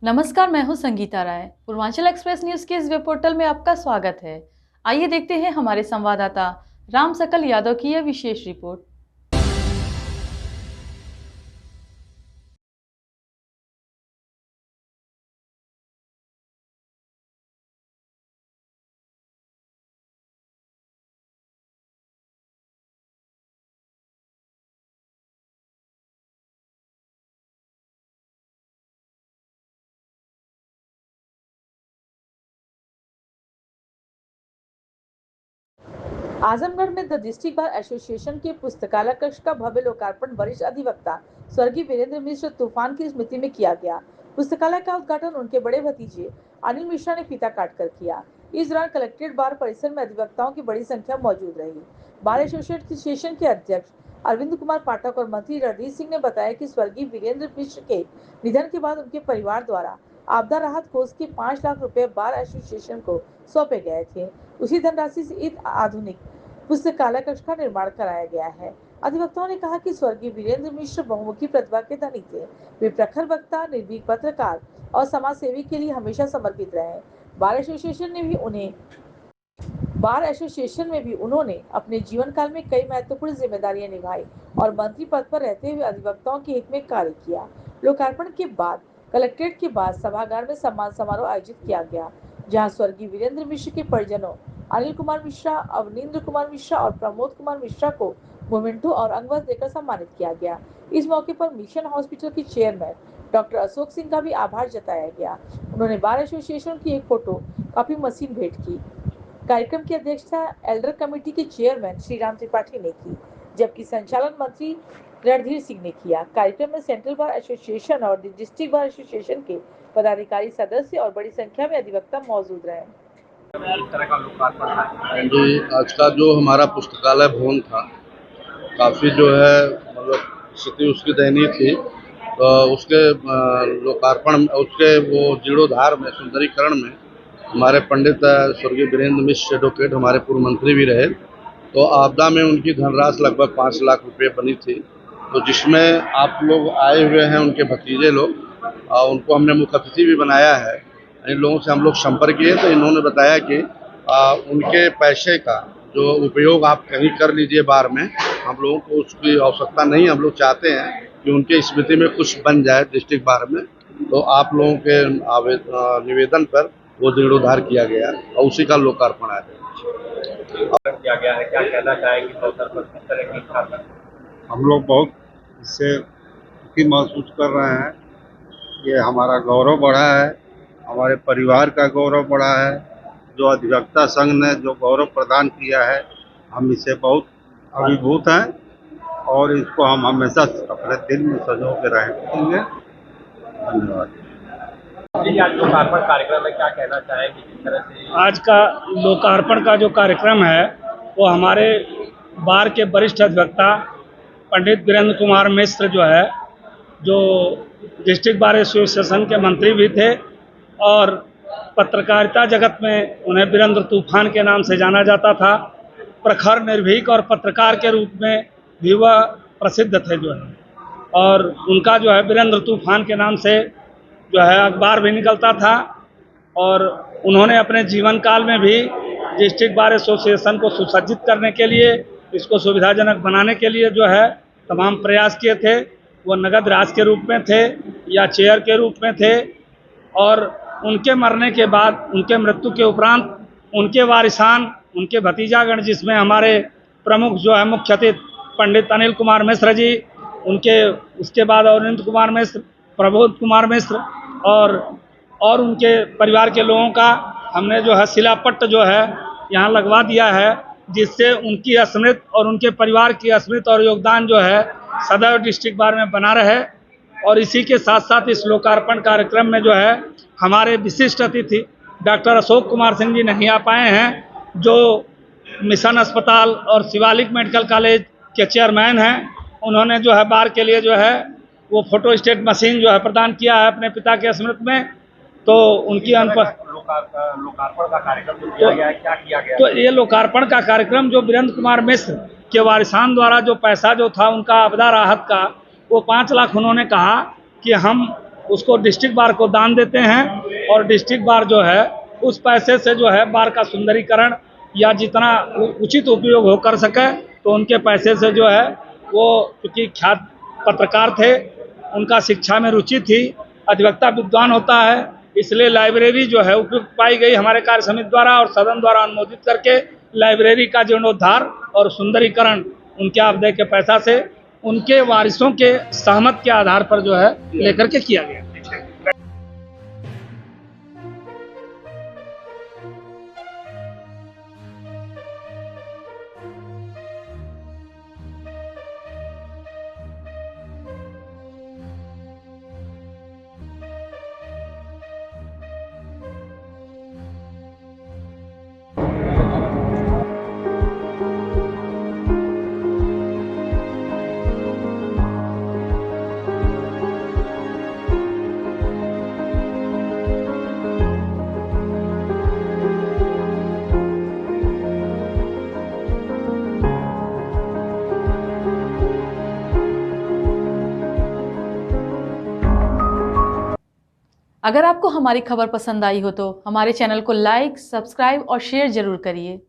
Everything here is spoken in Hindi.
नमस्कार, मैं हूं संगीता राय। पूर्वांचल एक्सप्रेस न्यूज के इस वेब पोर्टल में आपका स्वागत है। आइए देखते हैं हमारे संवाददाता राम सकल यादव की यह विशेष रिपोर्ट। आजमगढ़ में द डिस्ट्रिक्ट बार एसोसिएशन के पुस्तकालय कक्ष का भव्य लोकार्पण वरिष्ठ अधिवक्ता स्वर्गीय वीरेंद्र मिश्र तूफान की स्मृति में किया गया। पुस्तकालय का उद्घाटन उनके बड़े भतीजे अनिल मिश्रा ने फीता काटकर किया। इस दौरान कलेक्ट्रेट बार परिसर में अधिवक्ताओं की बड़ी संख्या मौजूद रही। बार एसोसिएशन के अध्यक्ष अरविंद कुमार पाठक और मंत्री रणधीर सिंह ने बताया कि स्वर्गीय वीरेंद्र मिश्र के निधन के बाद उनके परिवार द्वारा आपदा राहत कोष के 5 लाख रुपए बार एसोसिएशन को सौंपे गए थे। उसी धनराशि से एक आधुनिक पुस्तकालय कक्ष का निर्माण कराया गया है। अधिवक्ताओं ने कहा कि स्वर्गीय वीरेंद्र मिश्र बहुमुखी प्रतिभा के धनी थे। वे प्रखर वक्ता, निर्भीक पत्रकार और समाज सेवी के लिए हमेशा समर्पित रहे। बार एसोसिएशन में भी उन्होंने अपने जीवन काल में कई महत्वपूर्ण जिम्मेदारियां निभाई और मंत्री पद पर रहते हुए अधिवक्ताओं के हित में कार्य किया। लोकार्पण के बाद कलेक्ट्रेट के बाद सभागार में सम्मान समारोह आयोजित किया गया, जहां स्वर्गीय वीरेंद्र मिश्र के परिजनों अनिल कुमार मिश्रा, अवनींद्र कुमार मिश्रा और प्रमोद कुमार मिश्रा को मोमेंटो और अंगवस्त्र देकर सम्मानित किया गया। इस मौके पर मिशन हॉस्पिटल के चेयरमैन डॉक्टर अशोक सिंह का भी आभार जताया गया। उन्होंने बार एसोसिएशन की एक फोटो कॉपी मशीन भेंट की। कार्यक्रम की अध्यक्षता एल्डर कमेटी के चेयरमैन श्री राम त्रिपाठी ने की, जबकि संचालन मंत्री रणधीर सिंह ने किया। कार्यक्रम में सेंट्रल बार एसोसिएशन और डिस्ट्रिक्ट बार एसोसिएशन के पदाधिकारी, सदस्य और बड़ी संख्या में अधिवक्ता मौजूद रहे। जी, आज का जो हमारा पुस्तकालय भवन था काफ़ी जो है मतलब स्थिति उसकी दयनीय थी, तो उसके लोकार्पण उसके वो जीर्णोद्धार में, सुंदरीकरण में हमारे पंडित स्वर्गीय वीरेंद्र मिश्र एडवोकेट हमारे पूर्व मंत्री भी रहे। तो आपदा में उनकी धनराशि लगभग 5 लाख रुपए बनी थी, तो जिसमें आप लोग आए हुए हैं, उनके भतीजे लोग, उनको हमने मुख्य अतिथि भी बनाया है। इन लोगों से हम लोग संपर्क किए तो इन्होंने बताया कि उनके पैसे का जो उपयोग आप कहीं कर लीजिए बार में, हम लोगों को उसकी आवश्यकता नहीं। हम लोग चाहते हैं कि उनके स्मृति में कुछ बन जाए डिस्ट्रिक्ट बार में, तो आप लोगों के निवेदन पर वो जीर्णोद्धार किया गया और उसी का लोकार्पण है किया गया है। क्या कहना चाहेंगे इस अवसर पर, किस तरह की छात्र? हम लोग बहुत इससे खुशी महसूस कर रहे हैं। ये हमारा गौरव बढ़ा है, हमारे परिवार का गौरव बढ़ा है। जो अधिवक्ता संघ ने जो गौरव प्रदान किया है, हम इससे बहुत अभिभूत हैं और इसको हम हमेशा अपने दिल में संजो के रहेंगे। धन्यवाद। आज लोकार्पण कार्यक्रम में क्या कहना चाहेंगे? किस तरह से आज का लोकार्पण का जो कार्यक्रम है वो हमारे बार के वरिष्ठ अधिवक्ता पंडित वीरेंद्र कुमार मिश्र जो है, जो डिस्ट्रिक्ट बार एसोसिएशन के मंत्री भी थे और पत्रकारिता जगत में उन्हें वीरेंद्र तूफान के नाम से जाना जाता था। प्रखर, निर्भीक और पत्रकार के रूप में भी वह प्रसिद्ध थे जो है, और उनका जो है वीरेंद्र तूफान के नाम से जो है अखबार भी निकलता था। और उन्होंने अपने जीवन काल में भी डिस्ट्रिक्ट बार एसोसिएशन को सुसज्जित करने के लिए, इसको सुविधाजनक बनाने के लिए जो है तमाम प्रयास किए थे। वो नगद राशि के रूप में थे या चेयर के रूप में थे, और उनके मरने के बाद, उनके मृत्यु के उपरांत उनके वारिसान, उनके भतीजागण, जिसमें हमारे प्रमुख जो है मुख्य अतिथि पंडित अनिल कुमार मिश्र जी, उसके बाद अरविंद कुमार मिश्र, प्रमोद कुमार मिश्र और उनके परिवार के लोगों का हमने जो है शिलापट्ट जो है यहाँ लगवा दिया है, जिससे उनकी स्मृति और उनके परिवार की स्मृति और योगदान जो है सदैव डिस्ट्रिक्ट बार में बना रहे। और इसी के साथ साथ इस लोकार्पण कार्यक्रम में जो है हमारे विशिष्ट अतिथि डॉक्टर अशोक कुमार सिंह जी नहीं आ पाए हैं, जो मिशन अस्पताल और शिवालिक मेडिकल कॉलेज के चेयरमैन हैं। उन्होंने जो है बार के लिए जो है वो फोटो स्टेट मशीन जो है प्रदान किया है अपने पिता के स्मृति में। तो उनकी लोकार्पण का कार्यक्रम जो किया गया है, क्या किया गया? तो ये लोकार्पण का कार्यक्रम जो वीरेंद्र कुमार मिश्र के वारिसान द्वारा जो पैसा जो था उनका आपदा राहत का, वो 5 लाख उन्होंने कहा कि हम उसको डिस्ट्रिक्ट बार को दान देते हैं और डिस्ट्रिक्ट बार जो है उस पैसे से जो है बार का सुंदरीकरण या जितना उचित उपयोग हो कर सके तो उनके पैसे से जो है वो, क्योंकि ख्यात पत्रकार थे, उनका शिक्षा में रुचि थी, अधिवक्ता विद्वान होता है, इसलिए लाइब्रेरी जो है उपयुक्त पाई गई हमारे कार्य समिति द्वारा और सदन द्वारा अनुमोदित करके लाइब्रेरी का जीर्णोद्धार और सुंदरीकरण उनके आपदे के पैसा से उनके वारिसों के सहमत के आधार पर जो है लेकर के किया गया। अगर आपको हमारी खबर पसंद आई हो तो हमारे चैनल को लाइक, सब्सक्राइब और शेयर जरूर करिए।